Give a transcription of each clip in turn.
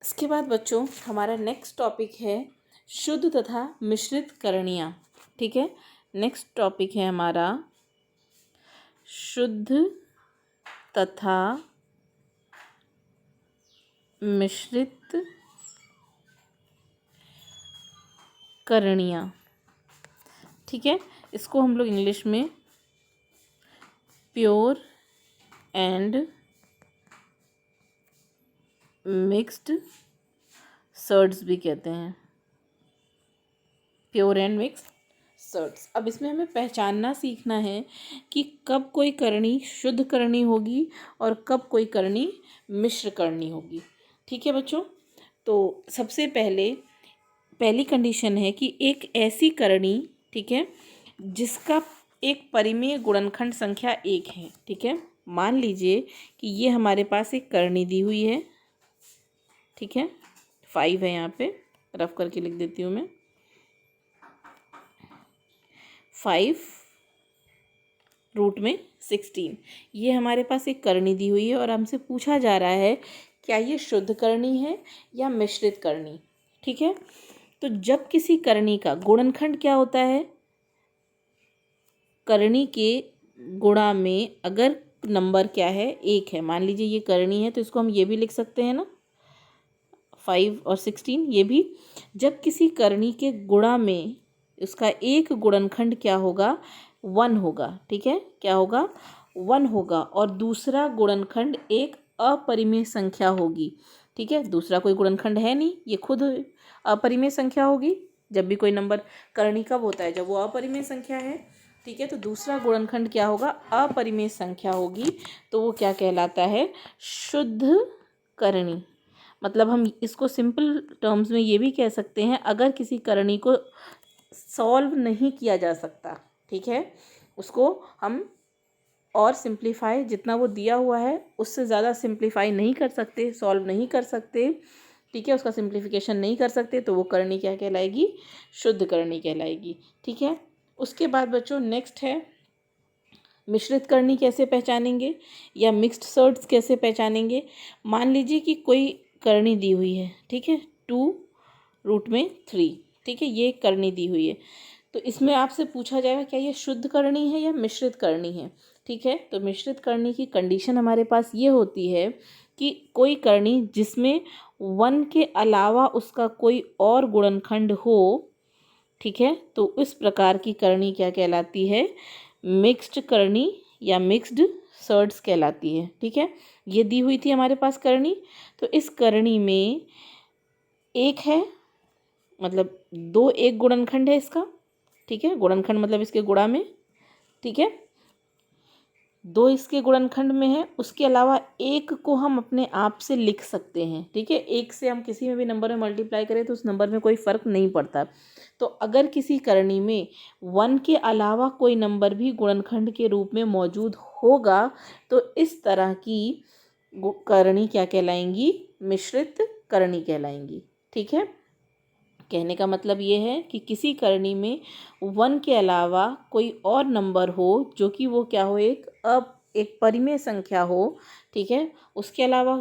इसके बाद बच्चों हमारा नेक्स्ट टॉपिक है शुद्ध तथा मिश्रित करणियाँ। ठीक है, नेक्स्ट टॉपिक है हमारा शुद्ध तथा मिश्रित करणियाँ। ठीक है, इसको हम लोग इंग्लिश में प्योर एंड मिक्स्ड सर्ड्स भी कहते हैं, प्योर एंड मिक्स सर्ड्स। अब इसमें हमें पहचानना सीखना है कि कब कोई करणी शुद्ध करणी होगी और कब कोई करणी मिश्र करणी होगी। ठीक है बच्चों, तो सबसे पहली कंडीशन है कि एक ऐसी करणी, ठीक है, जिसका एक परिमेय गुणनखंड संख्या 1 है। ठीक है, मान लीजिए कि ये हमारे पास एक करणी दी हुई है। ठीक है, 5 है, यहाँ पे रफ करके लिख देती हूँ मैं। 5 रूट में 16, ये हमारे पास एक करणी दी हुई है और हमसे पूछा जा रहा है क्या ये शुद्ध करणी है या मिश्रित करणी। ठीक है, तो जब किसी करणी का गुणनखंड क्या होता है, करणी के गुणा में अगर नंबर क्या है 1 है, मान लीजिए ये करणी है तो इसको हम ये भी लिख सकते हैं ना, 5 और 16 ये भी। जब किसी करणी के गुणा में उसका एक गुणनखंड क्या होगा, 1 होगा। ठीक है, क्या होगा, 1 होगा और दूसरा गुणनखंड एक अपरिमेय संख्या होगी। ठीक है, दूसरा कोई गुणनखंड है नहीं, ये खुद अपरिमेय संख्या होगी। जब भी कोई नंबर करणी कब होता है, जब वो अपरिमेय संख्या है। ठीक है, तो दूसरा गुणनखंड क्या होगा, अपरिमेय संख्या होगी, तो वो क्या कहलाता है, शुद्ध करणी। मतलब हम इसको सिंपल टर्म्स में ये भी कह सकते हैं, अगर किसी करणी को सॉल्व नहीं किया जा सकता, ठीक है, उसको हम और सिंप्लीफाई, जितना वो दिया हुआ है उससे ज़्यादा सिंप्लीफाई नहीं कर सकते, सॉल्व नहीं कर सकते, ठीक है, उसका सिंप्लीफिकेशन नहीं कर सकते, तो वो करणी क्या कहलाएगी, शुद्ध करणी कहलाएगी। ठीक है, उसके बाद बच्चों नेक्स्ट है मिश्रित करणी कैसे पहचानेंगे या मिक्स्ड सर्ड्स कैसे पहचानेंगे। मान लीजिए कि कोई करणी दी हुई है, ठीक है, 2 रूट में 3, ठीक है, ये करणी दी हुई है, तो इसमें आपसे पूछा जाएगा क्या ये शुद्ध करणी है या मिश्रित करणी है। ठीक है, तो मिश्रित करणी की कंडीशन हमारे पास ये होती है कि कोई करणी जिसमें 1 के अलावा उसका कोई और गुणनखंड हो, ठीक है, तो इस प्रकार की करणी क्या कहलाती है, मिक्स्ड करणी या मिक्स्ड सर्ड्स कहलाती है। ठीक है, ये दी हुई थी हमारे पास करणी, तो इस करणी में एक है, मतलब 2 एक गुणनखंड है इसका। ठीक है, गुणनखंड मतलब इसके गुणा में, ठीक है, 2 इसके गुणनखंड में है, उसके अलावा एक को हम अपने आप से लिख सकते हैं। ठीक है, एक से हम किसी में भी नंबर में मल्टीप्लाई करें तो उस नंबर में कोई फ़र्क नहीं पड़ता। तो अगर किसी करणी में 1 के अलावा कोई नंबर भी गुणनखंड के रूप में मौजूद होगा तो इस तरह की करणी क्या कहलाएंगी, मिश्रित करणी कहलाएंगी। ठीक है, कहने का मतलब ये है कि किसी करणी में 1 के अलावा कोई और नंबर हो जो कि वो क्या हो, एक परिमेय संख्या हो। ठीक है, उसके अलावा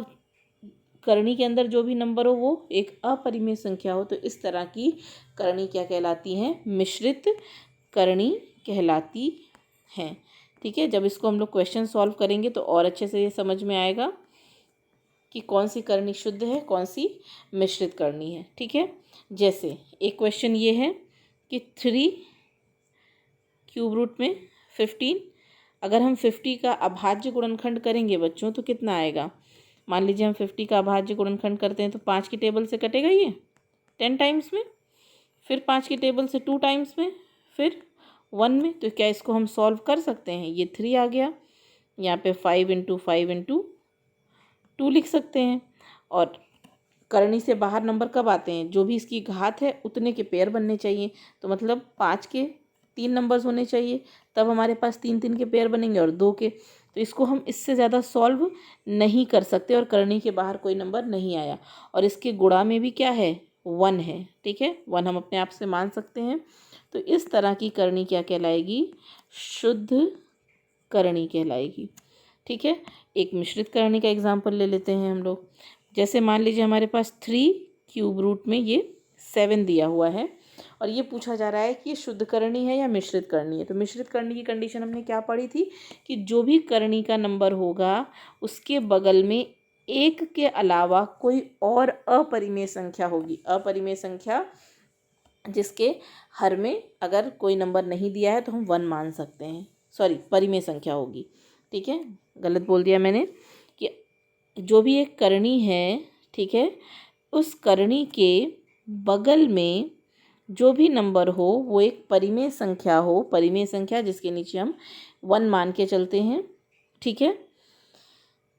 करणी के अंदर जो भी नंबर हो वो एक अपरिमेय संख्या हो, तो इस तरह की करणी क्या कहलाती हैं, मिश्रित करणी कहलाती हैं। ठीक है, जब इसको हम लोग क्वेश्चन सॉल्व करेंगे तो और अच्छे से ये समझ में आएगा कि कौन सी करणी शुद्ध है, कौन सी मिश्रित करणी है। ठीक है, जैसे एक क्वेश्चन ये है कि 3 क्यूब रूट में 15, अगर हम 50 का अभाज्य गुणनखंड करेंगे बच्चों तो कितना आएगा। मान लीजिए हम 50 का अभाज्य गुणनखंड करते हैं तो 5 की टेबल से कटेगा ये 10 टाइम्स में, फिर 5 की टेबल से 2 टाइम्स में, फिर 1 में। तो क्या इसको हम सॉल्व कर सकते हैं, ये 3 आ गया, यहाँ पे 5 इंटू 5 इंटू 2 लिख सकते हैं। और करणी से बाहर नंबर कब आते हैं, जो भी इसकी घात है उतने के पेयर बनने चाहिए, तो मतलब 5 के 3 नंबर्स होने चाहिए, तब हमारे पास 3 3 के पेयर बनेंगे और 2 के। तो इसको हम इससे ज़्यादा सॉल्व नहीं कर सकते और करणी के बाहर कोई नंबर नहीं आया और इसके गुणा में भी क्या है, 1 है। ठीक है, 1 हम अपने आप से मान सकते हैं। तो इस तरह की करणी क्या कहलाएगी, शुद्ध करणी कहलाएगी। ठीक है, एक मिश्रित करणी का एग्जाम्पल ले लेते हैं हम लोग। जैसे मान लीजिए हमारे पास 3 क्यूब रूट में ये 7 दिया हुआ है और ये पूछा जा रहा है कि ये शुद्ध करणी है या मिश्रित करणी है। तो मिश्रित करणी की कंडीशन हमने क्या पढ़ी थी कि जो भी करणी का नंबर होगा उसके बगल में एक के अलावा कोई और अपरिमेय संख्या होगी। अपरिमेय संख्या जिसके हर में अगर कोई नंबर नहीं दिया है तो हम 1 मान सकते हैं। सॉरी, परिमेय संख्या होगी। ठीक है, गलत बोल दिया मैंने कि जो भी एक करणी है, ठीक है, उस करणी के बगल में जो भी नंबर हो वो एक परिमेय संख्या हो। परिमेय संख्या जिसके नीचे हम 1 मान के चलते हैं। ठीक है,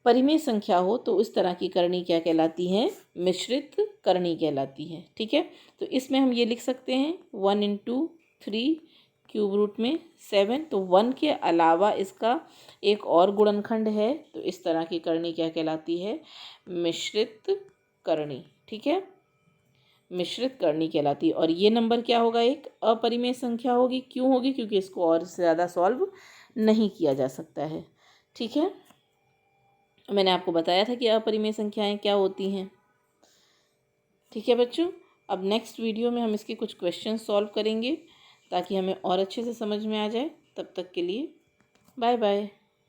परिमेय संख्या हो तो उस तरह की करणी क्या कहलाती है? मिश्रित करणी कहलाती है। ठीक है, तो इसमें हम ये लिख सकते हैं 1 × 3 क्यूब रूट में 7, तो 1 के अलावा इसका एक और गुणनखंड है, तो इस तरह की करणी क्या कहलाती है? मिश्रित करणी। ठीक है, मिश्रित करणी कहलाती है। और ये नंबर क्या होगा? एक अपरिमेय संख्या होगी। क्यों होगी? क्योंकि इसको और से ज़्यादा सॉल्व नहीं किया जा सकता है। ठीक है, मैंने आपको बताया था कि अपरिमेय संख्याएं क्या होती हैं। ठीक है बच्चों, अब नेक्स्ट वीडियो में हम इसके कुछ क्वेश्चन सॉल्व करेंगे ताकि हमें और अच्छे से समझ में आ जाए। तब तक के लिए बाय बाय।